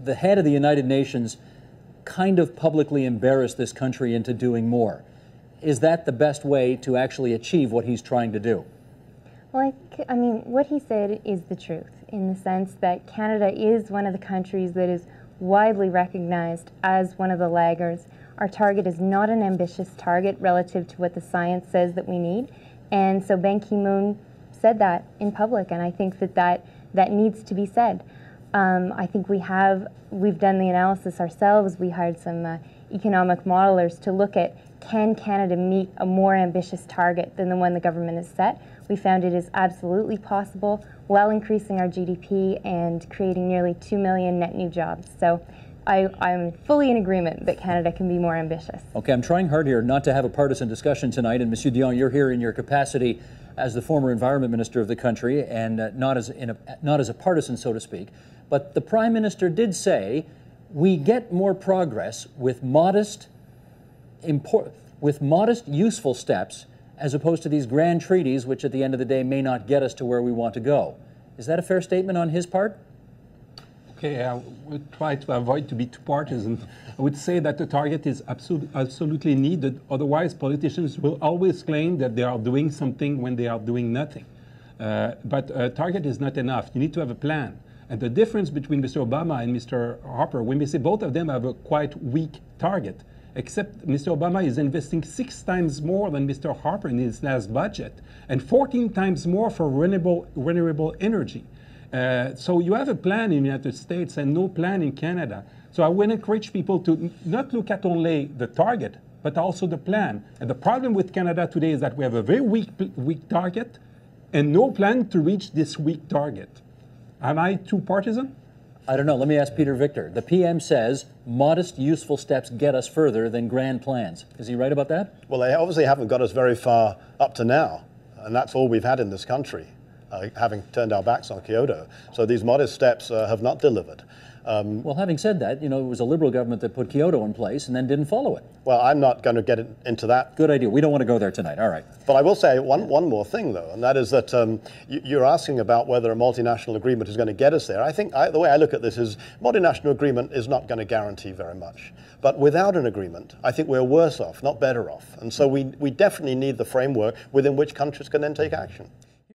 the head of the United Nations kind of publicly embarrassed this country into doing more. Is that the best way to actually achieve what he's trying to do? Well, I mean, what he said is the truth, in the sense that Canada is one of the countries that is widely recognized as one of the laggards. Our target is not an ambitious target relative to what the science says that we need. And so Ban Ki-moon said that in public, and I think that needs to be said. I think we've done the analysis ourselves. We hired some economic modelers to look at, can Canada meet a more ambitious target than the one the government has set? We found it is absolutely possible while increasing our GDP and creating nearly 2 million net new jobs. So I'm fully in agreement that Canada can be more ambitious. Okay, I'm trying hard here not to have a partisan discussion tonight, and Monsieur Dion, you're here in your capacity as the former Environment Minister of the country, and not as a partisan, so to speak. But the Prime Minister did say we get more progress with modest, useful steps, as opposed to these grand treaties, which at the end of the day may not get us to where we want to go. Is that a fair statement on his part? Okay, I would try to avoid to be too partisan. I would say that the target is absolutely needed. Otherwise, politicians will always claim that they are doing something when they are doing nothing. But a target is not enough. You need to have a plan. And the difference between Mr. Obama and Mr. Harper, when we say both of them have a quite weak target, except Mr. Obama is investing 6 times more than Mr. Harper in his last budget, and 14 times more for renewable energy. So you have a plan in the United States and no plan in Canada. So I would encourage people to not look at only the target, but also the plan. And the problem with Canada today is that we have a very weak target and no plan to reach this weak target. Am I too partisan? I don't know. Let me ask Peter Victor. The PM says modest, useful steps get us further than grand plans. Is he right about that? Well, they obviously haven't got us very far up to now, and that's all we've had in this country, having turned our backs on Kyoto. So these modest steps have not delivered. Well, having said that, you know, it was a Liberal government that put Kyoto in place and then didn't follow it. Well, I'm not going to get into that. Good idea. We don't want to go there tonight. All right. But I will say one more thing, though, and that is that you're asking about whether a multinational agreement is going to get us there. I think the way I look at this is multinational agreement is not going to guarantee very much. But without an agreement, I think we're worse off, not better off. And so we definitely need the framework within which countries can then take action.